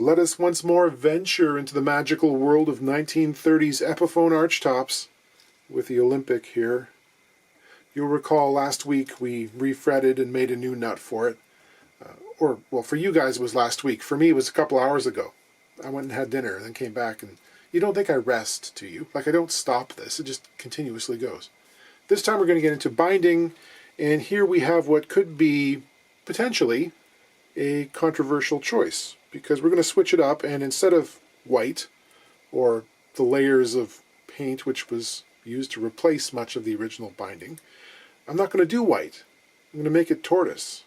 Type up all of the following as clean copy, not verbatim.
let us once more venture into the magical world of 1930s Epiphone archtops with the Olympic here. You'll recall last week we refretted and made a new nut for it. Well, for you guys it was last week. For me it was a couple hours ago. I went and had dinner and then came back, and you don't think I rest, do you? Like, I don't stop this. It just continuously goes. This time we're going to get into binding, and here we have what could be potentially a controversial choice, because we're going to switch it up, and instead of white, or the layers of paint which was used to replace much of the original binding, I'm not going to do white. I'm going to make it tortoise.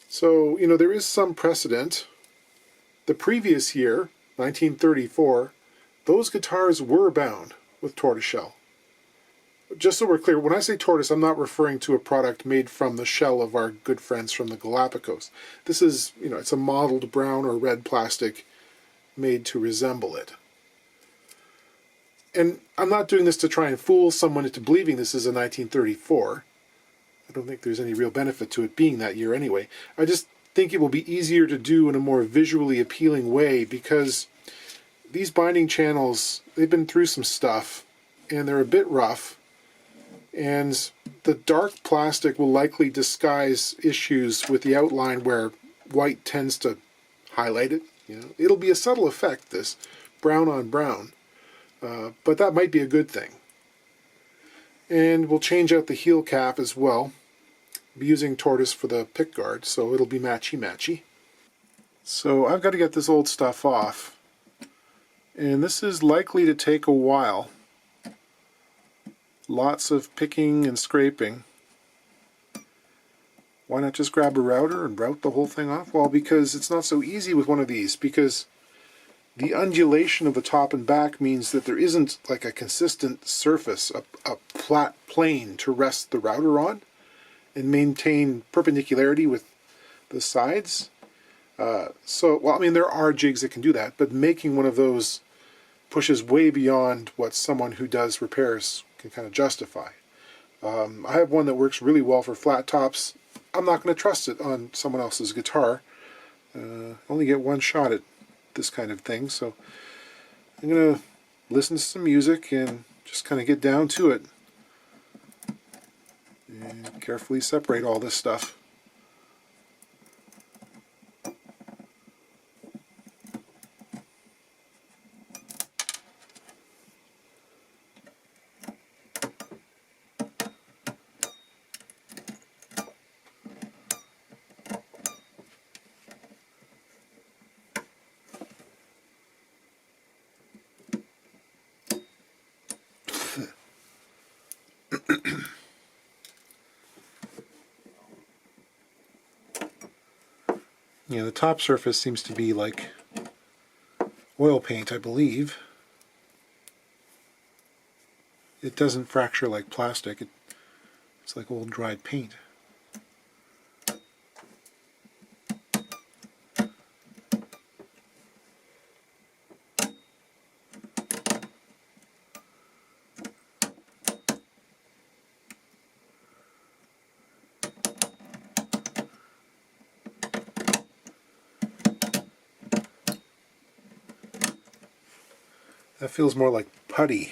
So, you know, there is some precedent. The previous year, 1934, those guitars were bound with tortoiseshell. Just so we're clear, when I say tortoise, I'm not referring to a product made from the shell of our good friends from the Galapagos. This is, you know, it's a mottled brown or red plastic made to resemble it. And I'm not doing this to try and fool someone into believing this is a 1934. I don't think there's any real benefit to it being that year anyway. I just think it will be easier to do in a more visually appealing way, because these binding channels, they've been through some stuff and they're a bit rough, and the dark plastic will likely disguise issues with the outline where white tends to highlight it. You know, it'll be a subtle effect, this brown on brown, but that might be a good thing. And we'll change out the heel cap as well. Be using tortoise for the pick guard, so it'll be matchy-matchy. So I've got to get this old stuff off, and this is likely to take a while. Lots of picking and scraping. Why not just grab a router and route the whole thing off? Well, because it's not so easy with one of these, because the undulation of the top and back means that there isn't like a consistent surface, a flat plane to rest the router on and maintain perpendicularity with the sides. Well, I mean, there are jigs that can do that, but making one of those pushes way beyond what someone who does repairs can kind of justify. I have one that works really well for flat tops. I'm not going to trust it on someone else's guitar. Only get one shot at this kind of thing, so I'm going to listen to some music and just kind of get down to it. And carefully separate all this stuff. You know, the top surface seems to be like oil paint, I believe. It doesn't fracture like plastic. It's like old dried paint. That feels more like putty.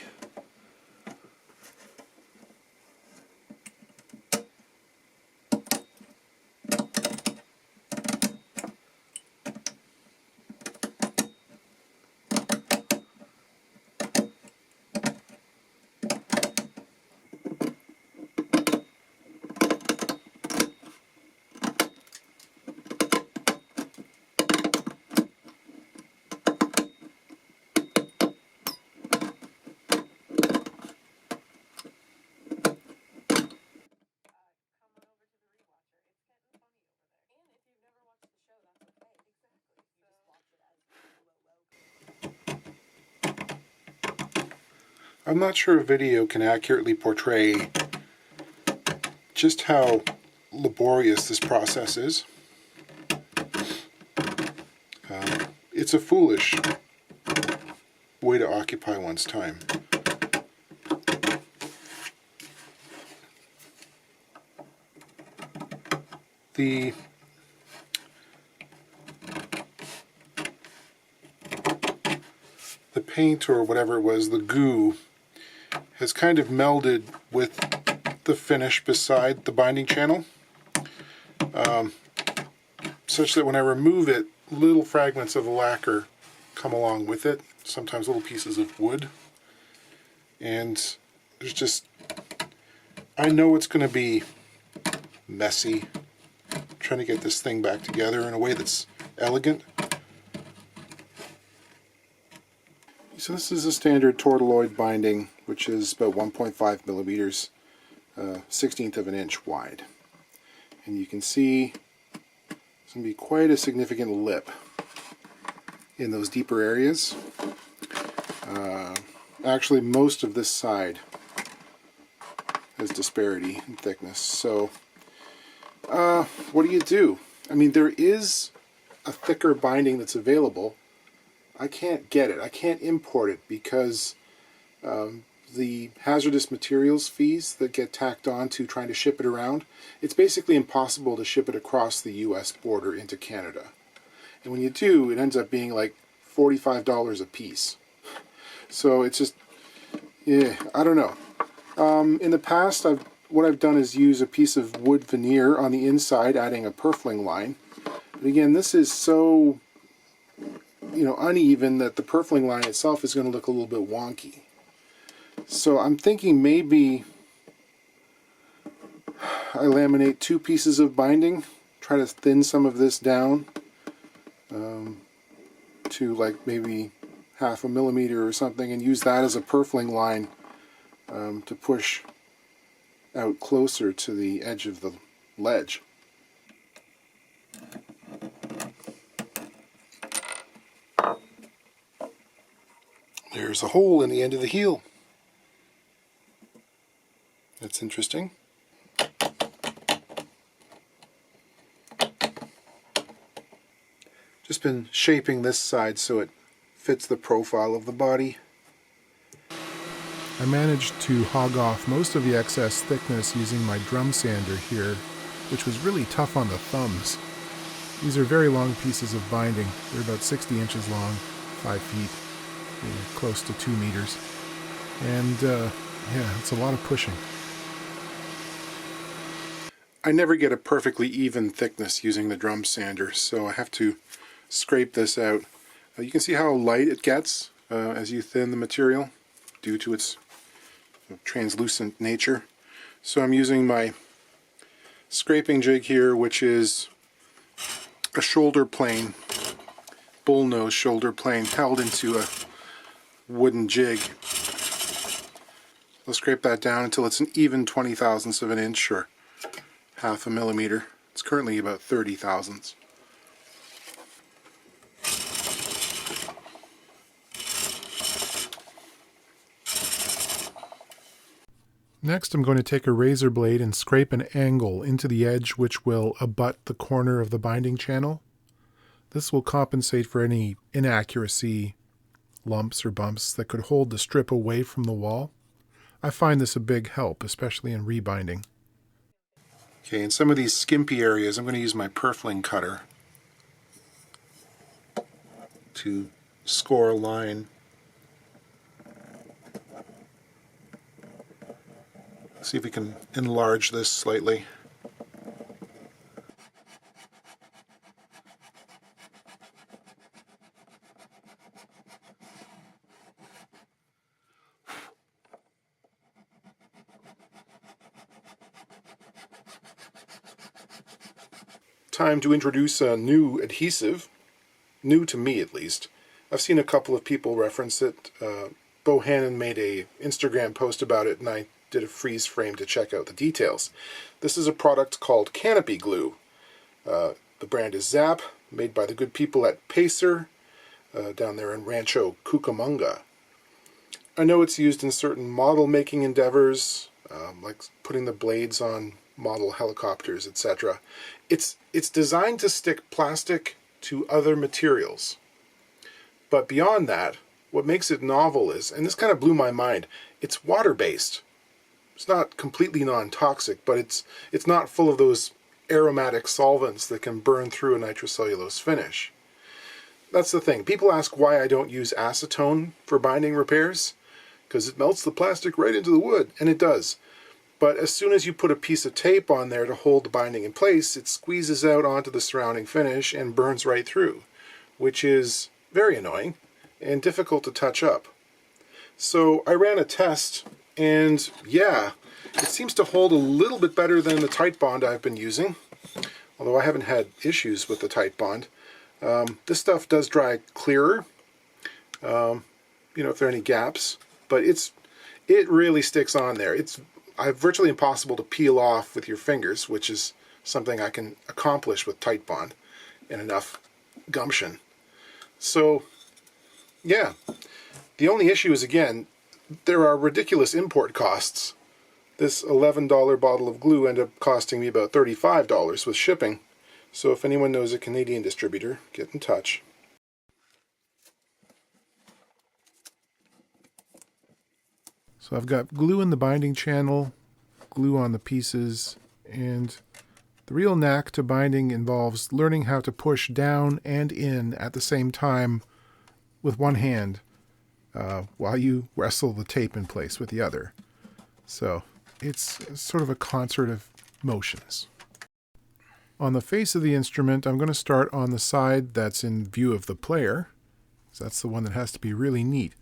I'm not sure a video can accurately portray just how laborious this process is. It's a foolish way to occupy one's time. paint or whatever it was, the goo, has kind of melded with the finish beside the binding channel, such that when I remove it, little fragments of the lacquer come along with it, sometimes little pieces of wood. And there's just, I know it's going to be messy trying to get this thing back together in a way that's elegant. So this is a standard tortoloid binding, which is about 1.5 millimeters, 1/16 of an inch wide. And you can see there's going to be quite a significant lip in those deeper areas. Actually, most of this side has disparity in thickness. So what do? I mean, there is a thicker binding that's available. I can't get it. I can't import it because the hazardous materials fees that get tacked on to trying to ship it around, it's basically impossible to ship it across the US border into Canada. And when you do, it ends up being like $45 a piece. So it's just, yeah, I don't know. In the past, what I've done is use a piece of wood veneer on the inside, adding a purfling line. But again, this is so, uneven that the purfling line itself is going to look a little bit wonky. So I'm thinking maybe I laminate 2 pieces of binding, try to thin some of this down to like maybe 1/2 millimeter or something, and use that as a purfling line to push out closer to the edge of the ledge. There's a hole in the end of the heel. That's interesting. Just been shaping this side so it fits the profile of the body. I managed to hog off most of the excess thickness using my drum sander here, which was really tough on the thumbs. These are very long pieces of binding. They're about 60 inches long, 5 feet, close to 2 meters. And yeah, it's a lot of pushing. I never get a perfectly even thickness using the drum sander, so I have to scrape this out. You can see how light it gets as you thin the material due to its translucent nature. So I'm using my scraping jig here, which is a shoulder plane, bullnose shoulder plane held into a wooden jig. I'll scrape that down until it's an even 20 thousandths of an inch or 1/2 millimeter. It's currently about 30 thousandths. Next, I'm going to take a razor blade and scrape an angle into the edge which will abut the corner of the binding channel. This will compensate for any inaccuracy, lumps or bumps that could hold the strip away from the wall. I find this a big help, especially in rebinding. Okay, in some of these skimpy areas, I'm going to use my purfling cutter to score a line. See if we can enlarge this slightly. Time to introduce a new adhesive, new to me at least. I've seen a couple of people reference it. Bohannon made a Instagram post about it, and I did a freeze frame to check out the details. This is a product called Canopy Glue. The brand is Zap, made by the good people at Pacer, down there in Rancho Cucamonga. I know it's used in certain model making endeavors, like putting the blades on model helicopters, etc. It's designed to stick plastic to other materials. But beyond that, what makes it novel is, and this kind of blew my mind, it's water-based. It's not completely non-toxic, but it's not full of those aromatic solvents that can burn through a nitrocellulose finish. that's the thing. People ask why I don't use acetone for binding repairs, because it melts the plastic right into the wood, and it does. But as soon as you put a piece of tape on there to hold the binding in place, it squeezes out onto the surrounding finish and burns right through, which is very annoying and difficult to touch up. So I ran a test, and yeah, it seems to hold a little bit better than the Tight Bond I've been using, although I haven't had issues with the Tight Bond. This stuff does dry clearer, you know, if there are any gaps, but it really sticks on there. It's virtually impossible to peel off with your fingers, which is something I can accomplish with Tight Bond and enough gumption. So yeah, the only issue is, again, there are ridiculous import costs. This $11 bottle of glue ended up costing me about $35 with shipping. So if anyone knows a Canadian distributor, get in touch. So I've got glue in the binding channel, glue on the pieces, and the real knack to binding involves learning how to push down and in at the same time with one hand while you wrestle the tape in place with the other. So it's sort of a concert of motions. On the face of the instrument, I'm going to start on the side that's in view of the player. So that's the one that has to be really neat.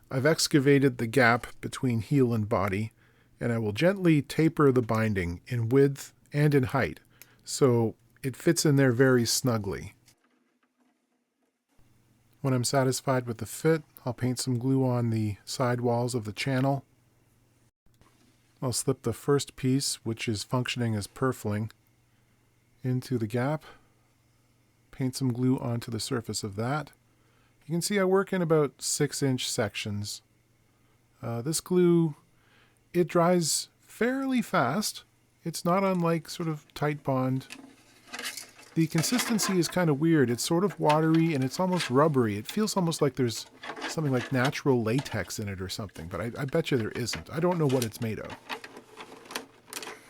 I've excavated the gap between heel and body, and I will gently taper the binding in width and in height, so it fits in there very snugly. When I'm satisfied with the fit, I'll paint some glue on the side walls of the channel. I'll slip the first piece, which is functioning as purfling, into the gap, paint some glue onto the surface of that. You can see I work in about 6-inch sections. This glue, it dries fairly fast. It's not unlike sort of Tight Bond. The consistency is kind of weird. It's sort of watery and it's almost rubbery. It feels almost like there's something like natural latex in it or something, but I bet you there isn't. I don't know what it's made of.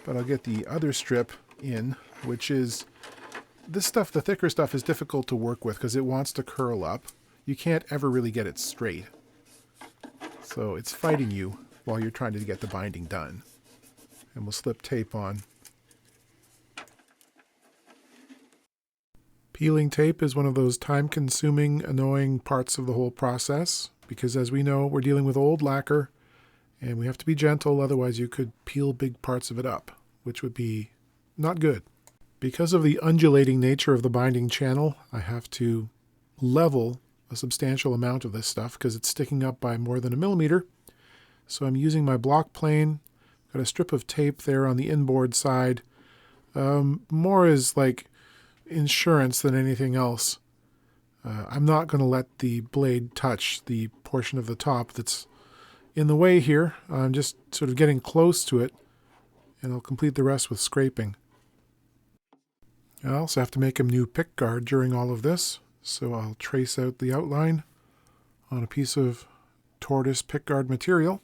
But I'll get the other strip in, which is this stuff. The thicker stuff is difficult to work with because it wants to curl up. You can't ever really get it straight. So it's fighting you while you're trying to get the binding done. And we'll slip tape on. Peeling tape is one of those time-consuming, annoying parts of the whole process, because as we know, we're dealing with old lacquer, and we have to be gentle, otherwise you could peel big parts of it up, which would be not good. Because of the undulating nature of the binding channel, I have to level a substantial amount of this stuff because it's sticking up by more than 1 millimeter. So I'm using my block plane. Got a strip of tape there on the inboard side. More as like insurance than anything else. I'm not going to let the blade touch the portion of the top that's in the way here. I'm just sort of getting close to it, and I'll complete the rest with scraping. I also have to make a new pick guard during all of this, so I'll trace out the outline on a piece of tortoise pick guard material.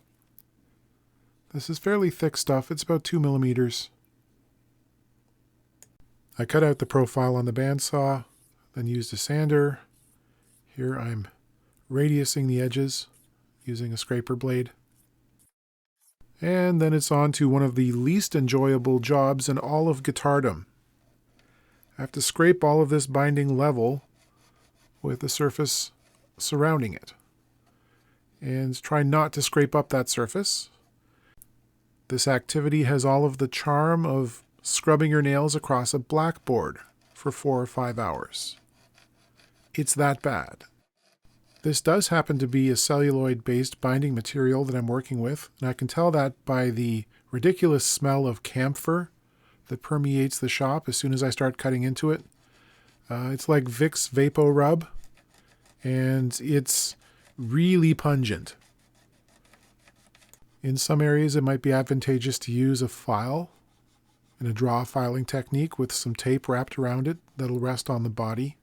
This is fairly thick stuff. It's about 2 millimeters. I cut out the profile on the bandsaw, then used a sander. Here I'm radiusing the edges using a scraper blade. And then it's on to one of the least enjoyable jobs in all of guitardom. I have to scrape all of this binding level with the surface surrounding it. And try not to scrape up that surface. This activity has all of the charm of scrubbing your nails across a blackboard for 4 or 5 hours. It's that bad. This does happen to be a celluloid-based binding material that I'm working with, and I can tell that by the ridiculous smell of camphor that permeates the shop as soon as I start cutting into it. It's like Vicks Vapo Rub, and it's really pungent. In some areas it might be advantageous to use a file in a draw filing technique with some tape wrapped around it that'll rest on the body.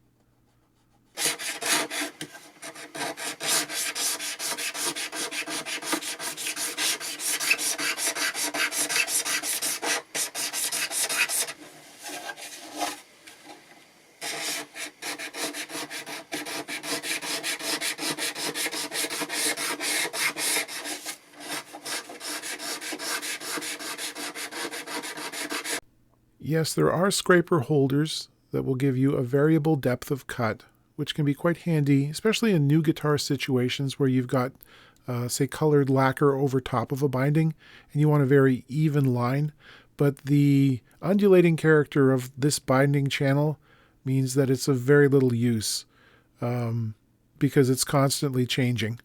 Yes, there are scraper holders that will give you a variable depth of cut, which can be quite handy, especially in new guitar situations where you've got, say, colored lacquer over top of a binding, and you want a very even line. But the undulating character of this binding channel means that it's of very little use, because it's constantly changing.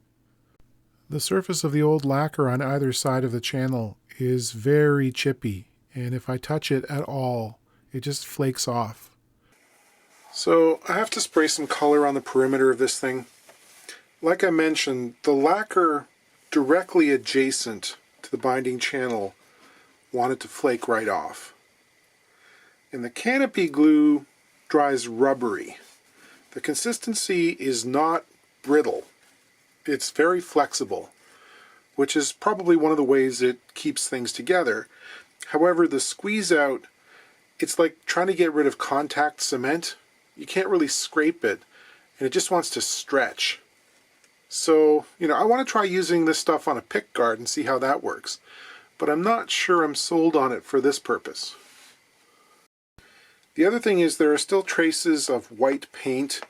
The surface of the old lacquer on either side of the channel is very chippy, and if I touch it at all, it just flakes off. So I have to spray some color on the perimeter of this thing. Like I mentioned, the lacquer directly adjacent to the binding channel wanted to flake right off. And the canopy glue dries rubbery. The consistency is not brittle. It's very flexible, which is probably one of the ways it keeps things together. However, the squeeze out, it's like trying to get rid of contact cement. You can't really scrape it, and it just wants to stretch. So, I want to try using this stuff on a pick guard and see how that works, but I'm not sure I'm sold on it for this purpose. The other thing is there are still traces of white paint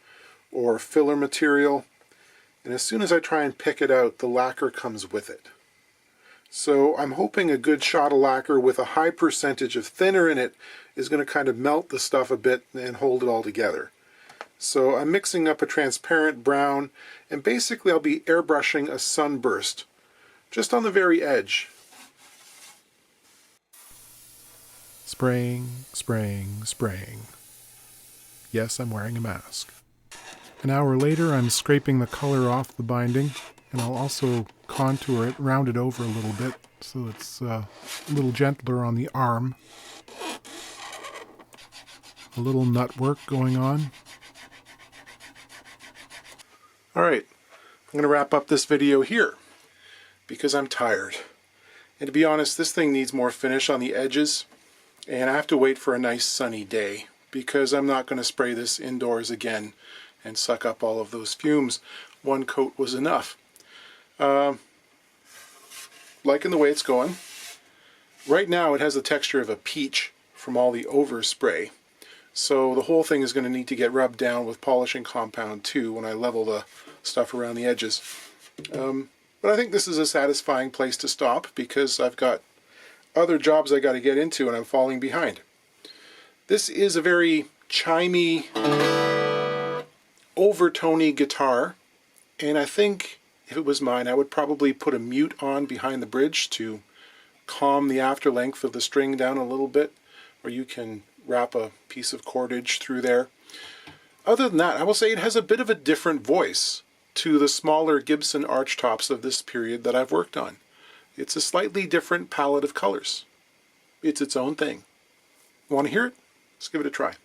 or filler material, and as soon as I try and pick it out, the lacquer comes with it. So I'm hoping a good shot of lacquer with a high percentage of thinner in it is going to kind of melt the stuff a bit and hold it all together. So I'm mixing up a transparent brown, and basically I'll be airbrushing a sunburst just on the very edge. Spraying, spraying, spraying. Yes, I'm wearing a mask. An hour later, I'm scraping the color off the binding, and I'll also contour it, round it over a little bit, so it's a little gentler on the arm. A little nut work going on. Alright, I'm going to wrap up this video here, because I'm tired. And to be honest, this thing needs more finish on the edges, and I have to wait for a nice sunny day, because I'm not going to spray this indoors again and suck up all of those fumes. One coat was enough. Liking the way it's going. Right now it has the texture of a peach from all the overspray. So the whole thing is going to need to get rubbed down with polishing compound too when I level the stuff around the edges. But I think this is a satisfying place to stop because I've got other jobs I got to get into and I'm falling behind. This is a very chimey, overtony guitar, and I think if it was mine I would probably put a mute on behind the bridge to calm the afterlength of the string down a little bit, or you can wrap a piece of cordage through there. Other than that, I will say it has a bit of a different voice to the smaller Gibson archtops of this period that I've worked on. It's a slightly different palette of colors. It's its own thing. Want to hear it? Let's give it a try.